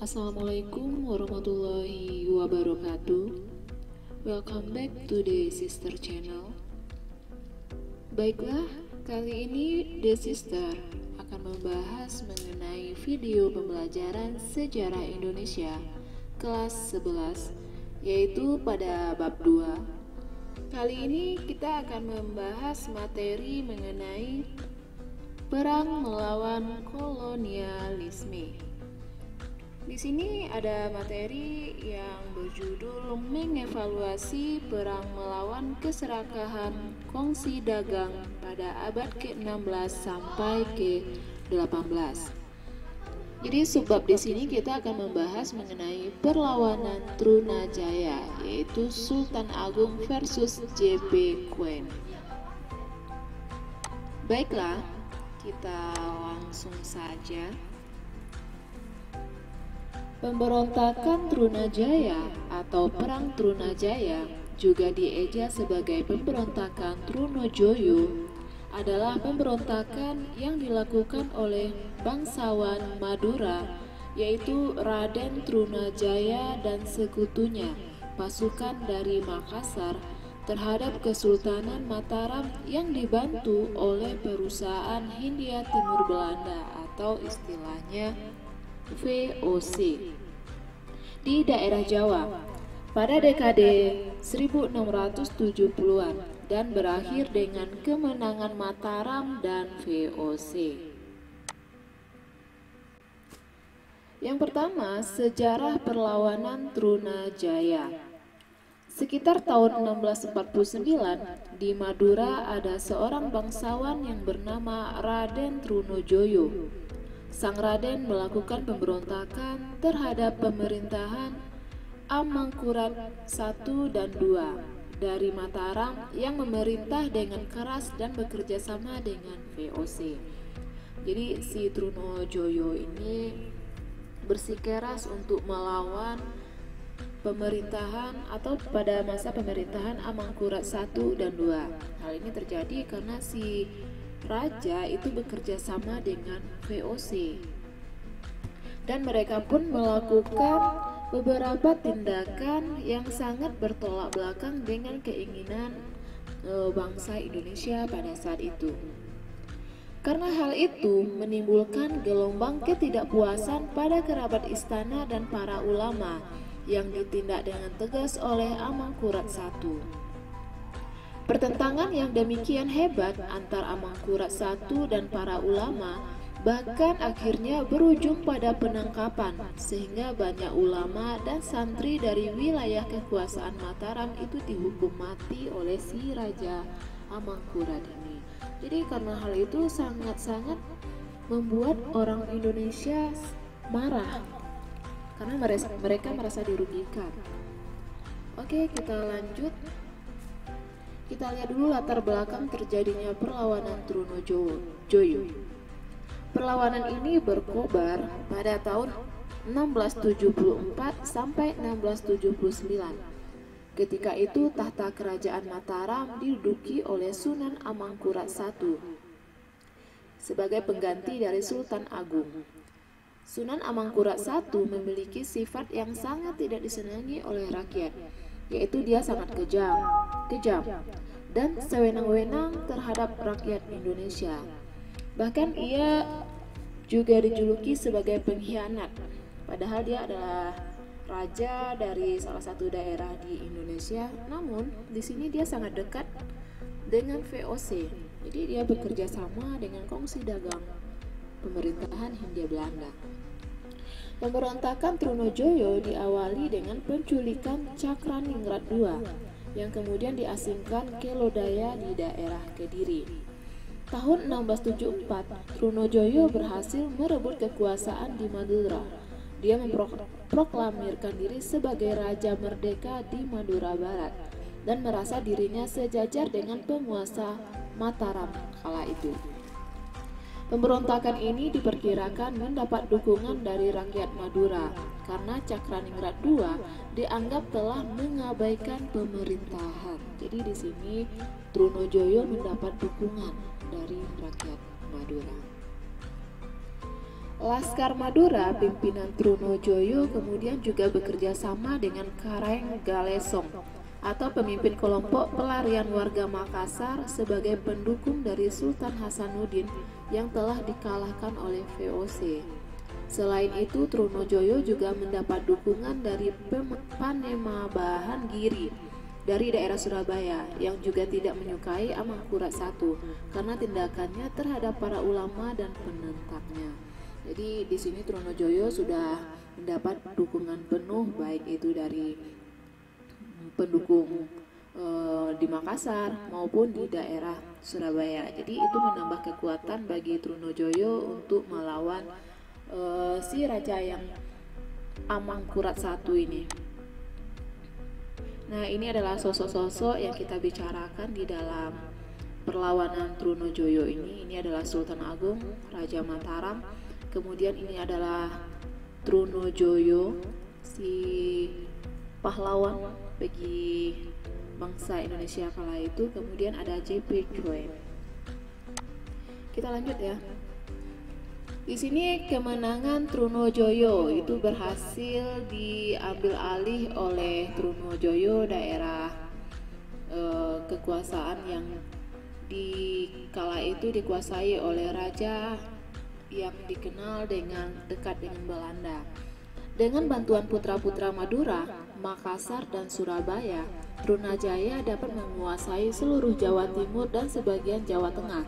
Assalamualaikum warahmatullahi wabarakatuh. Welcome back to the Sister Channel. Baiklah, kali ini The Sister akan membahas mengenai video pembelajaran sejarah Indonesia kelas 11, yaitu pada bab 2. Kali ini kita akan membahas materi mengenai perang melawan kolonialisme. Di sini ada materi yang berjudul mengevaluasi perang melawan keserakahan kongsi dagang pada abad ke-16 sampai ke-18. Jadi subbab di sini kita akan membahas mengenai perlawanan Trunajaya, yaitu Sultan Agung versus J.P. Queen. Baiklah, kita langsung saja. Pemberontakan Trunajaya atau Perang Trunajaya, juga dieja sebagai pemberontakan Trunojoyo, adalah pemberontakan yang dilakukan oleh bangsawan Madura, yaitu Raden Trunajaya dan sekutunya, pasukan dari Makassar, terhadap Kesultanan Mataram yang dibantu oleh perusahaan Hindia Timur Belanda atau istilahnya VOC di daerah Jawa pada dekade 1670-an dan berakhir dengan kemenangan Mataram dan VOC. Yang pertama, sejarah perlawanan Trunajaya. Sekitar tahun 1649, di Madura ada seorang bangsawan yang bernama Raden Trunojoyo. Sang Raden melakukan pemberontakan terhadap pemerintahan Amangkurat I dan II dari Mataram yang memerintah dengan keras dan bekerja sama dengan VOC. Jadi si Trunojoyo ini bersikeras untuk melawan pemerintahan atau pada masa pemerintahan Amangkurat I dan II. Hal ini terjadi karena si raja itu bekerja sama dengan VOC dan mereka pun melakukan beberapa tindakan yang sangat bertolak belakang dengan keinginan bangsa Indonesia pada saat itu. Karena hal itu menimbulkan gelombang ketidakpuasan pada kerabat istana dan para ulama yang ditindak dengan tegas oleh Amangkurat I. Pertentangan yang demikian hebat antar Amangkurat I dan para ulama bahkan akhirnya berujung pada penangkapan, sehingga banyak ulama dan santri dari wilayah kekuasaan Mataram itu dihukum mati oleh si Raja Amangkurat ini. Jadi karena hal itu sangat-sangat membuat orang Indonesia marah karena mereka merasa dirugikan. Oke, kita lanjut. Kita lihat dulu latar belakang terjadinya perlawanan Trunojoyo. Perlawanan ini berkobar pada tahun 1674 sampai 1679. Ketika itu tahta kerajaan Mataram diduduki oleh Sunan Amangkurat I sebagai pengganti dari Sultan Agung. Sunan Amangkurat I memiliki sifat yang sangat tidak disenangi oleh rakyat, yaitu dia sangat kejam dan sewenang-wenang terhadap rakyat Indonesia. Bahkan ia juga dijuluki sebagai pengkhianat, padahal dia adalah raja dari salah satu daerah di Indonesia. Namun di sini dia sangat dekat dengan VOC, jadi dia bekerja sama dengan kongsi dagang pemerintahan Hindia Belanda. Pemberontakan Trunojoyo diawali dengan penculikan Cakraningrat II yang kemudian diasingkan ke Lodaya di daerah Kediri. Tahun 1674, Trunojoyo berhasil merebut kekuasaan di Madura. Dia memproklamirkan diri sebagai Raja Merdeka di Madura Barat dan merasa dirinya sejajar dengan penguasa Mataram kala itu. Pemberontakan ini diperkirakan mendapat dukungan dari rakyat Madura karena Cakraningrat II dianggap telah mengabaikan pemerintahan. Jadi di sini Trunojoyo mendapat dukungan dari rakyat Madura. Laskar Madura pimpinan Trunojoyo kemudian juga bekerja sama dengan Kareng Galesong atau pemimpin kelompok pelarian warga Makassar sebagai pendukung dari Sultan Hasanuddin yang telah dikalahkan oleh VOC. Selain itu, Trunojoyo juga mendapat dukungan dari Panembahan Giri dari daerah Surabaya yang juga tidak menyukai Amangkurat I karena tindakannya terhadap para ulama dan penentangnya. Jadi di sini Trunojoyo sudah mendapat dukungan penuh baik itu dari pendukung di Makassar maupun di daerah Surabaya. Jadi itu menambah kekuatan bagi Trunojoyo untuk melawan si raja yang Amangkurat I ini. Nah, ini adalah sosok-sosok yang kita bicarakan di dalam perlawanan Trunojoyo ini. Ini adalah Sultan Agung Raja Mataram. Kemudian ini adalah Trunojoyo, si pahlawan bagi bangsa Indonesia kala itu. Kemudian ada JP Choi. Kita lanjut ya. Di sini kemenangan Trunojoyo itu berhasil diambil alih oleh Trunojoyo, daerah kekuasaan yang di kala itu dikuasai oleh raja yang dikenal dengan dekat dengan Belanda. Dengan bantuan putra-putra Madura, Makassar dan Surabaya, Trunajaya dapat menguasai seluruh Jawa Timur dan sebagian Jawa Tengah.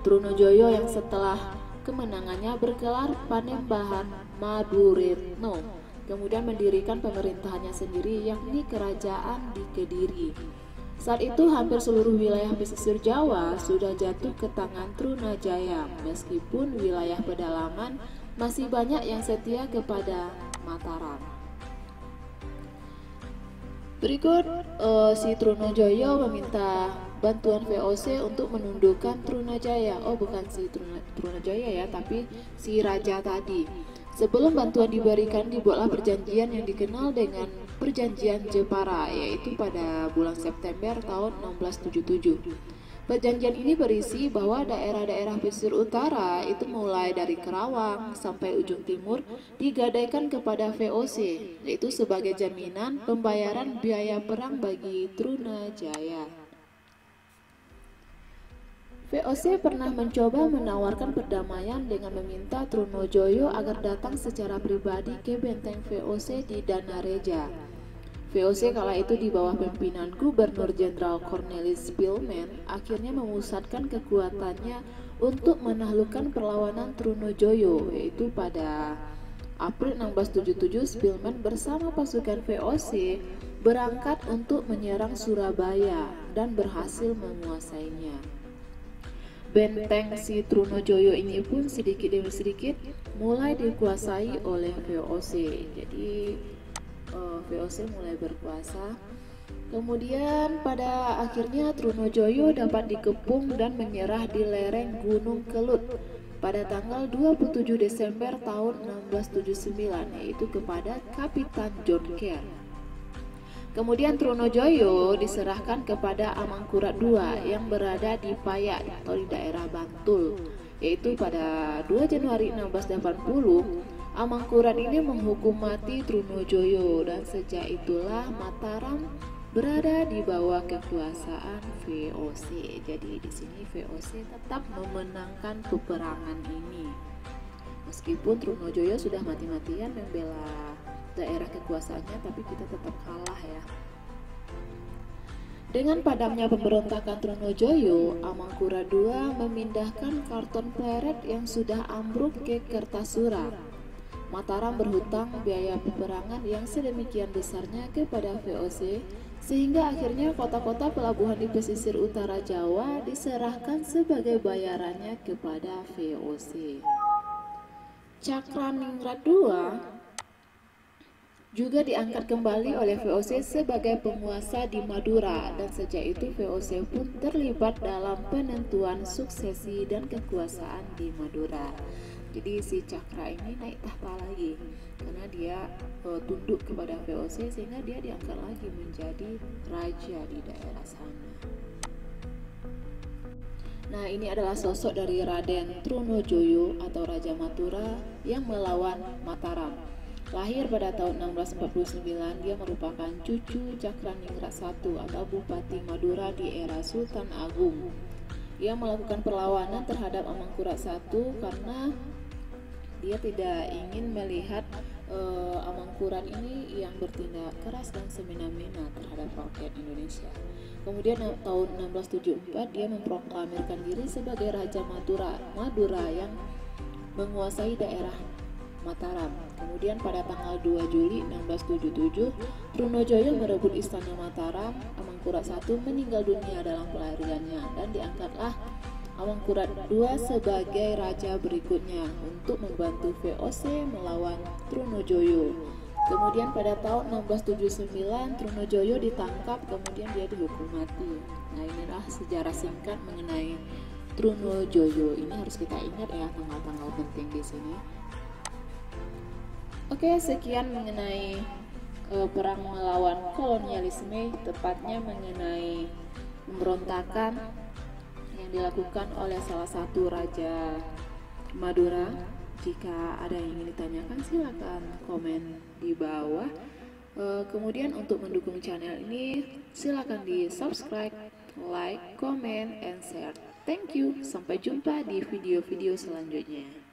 Trunojoyo yang setelah kemenangannya bergelar Panembahan Maduretno, kemudian mendirikan pemerintahannya sendiri yakni Kerajaan di Kediri. Saat itu hampir seluruh wilayah pesisir Jawa sudah jatuh ke tangan Trunajaya, meskipun wilayah pedalaman masih banyak yang setia kepada Mataram. Berikut si Trunojoyo meminta bantuan VOC untuk menundukkan Trunajaya. Oh, bukan si Trunajaya ya, tapi si raja tadi. Sebelum bantuan diberikan, dibuatlah perjanjian yang dikenal dengan Perjanjian Jepara, yaitu pada bulan September tahun 1677. Perjanjian ini berisi bahwa daerah-daerah pesisir utara itu mulai dari Kerawang sampai ujung timur digadaikan kepada VOC, yaitu sebagai jaminan pembayaran biaya perang bagi Trunajaya. VOC pernah mencoba menawarkan perdamaian dengan meminta Trunojoyo agar datang secara pribadi ke benteng VOC di Danareja. VOC kala itu di bawah pimpinan Gubernur Jenderal Cornelis Spilman akhirnya memusatkan kekuatannya untuk menaklukkan perlawanan Trunojoyo, yaitu pada April 1677 Spilman bersama pasukan VOC berangkat untuk menyerang Surabaya dan berhasil menguasainya. Benteng si Trunojoyo ini pun sedikit demi sedikit mulai dikuasai oleh VOC. Jadi VOC mulai berkuasa. Kemudian pada akhirnya Trunojoyo dapat dikepung dan menyerah di lereng Gunung Kelut pada tanggal 27 Desember tahun 1679, yaitu kepada Kapitan John Kerr. Kemudian Trunojoyo diserahkan kepada Amangkurat II yang berada di Payak atau di daerah Bantul, yaitu pada 2 Januari 1680 Amangkurat ini menghukum mati Trunojoyo dan sejak itulah Mataram berada di bawah kekuasaan VOC. Jadi di sini VOC tetap memenangkan peperangan ini. Meskipun Trunojoyo sudah mati-matian membela daerah kekuasaannya, tapi kita tetap kalah ya. Dengan padamnya pemberontakan Trunojoyo, Amangkurat II memindahkan Karton Pleret yang sudah ambruk ke Kertasura. Mataram berhutang biaya peperangan yang sedemikian besarnya kepada VOC sehingga akhirnya kota-kota pelabuhan di pesisir utara Jawa diserahkan sebagai bayarannya kepada VOC. Cakraningrat II juga diangkat kembali oleh VOC sebagai penguasa di Madura dan sejak itu VOC pun terlibat dalam penentuan suksesi dan kekuasaan di Madura. Jadi si Cakra ini naik tahta lagi karena dia tunduk kepada VOC sehingga dia diangkat lagi menjadi raja di daerah sana. Nah, ini adalah sosok dari Raden Trunojoyo atau Raja Madura yang melawan Mataram. Lahir pada tahun 1649, dia merupakan cucu Cakraningrat I atau Bupati Madura di era Sultan Agung. Ia melakukan perlawanan terhadap Amangkurat I karena dia tidak ingin melihat Amangkurat ini yang bertindak keras dan semena-mena terhadap rakyat Indonesia. Kemudian tahun 1674 dia memproklamirkan diri sebagai Raja Madura yang menguasai daerah Mataram. Kemudian pada tanggal 2 Juli 1677, Trunojoyo merebut istana Mataram. Amangkurat I meninggal dunia dalam pelariannya dan diangkatlah Amangkurat II sebagai raja berikutnya untuk membantu VOC melawan Trunojoyo. Kemudian pada tahun 1679 Trunojoyo ditangkap, kemudian dia dihukum mati. Nah, inilah sejarah singkat mengenai Trunojoyo. Ini harus kita ingat ya, tanggal-tanggal penting di sini. Oke, sekian mengenai perang melawan kolonialisme, tepatnya mengenai pemberontakan yang dilakukan oleh salah satu raja Madura. Jika ada yang ingin ditanyakan, silakan komen di bawah. Kemudian untuk mendukung channel ini, silakan di subscribe, like, comment, and share. Thank you. Sampai jumpa di video-video selanjutnya.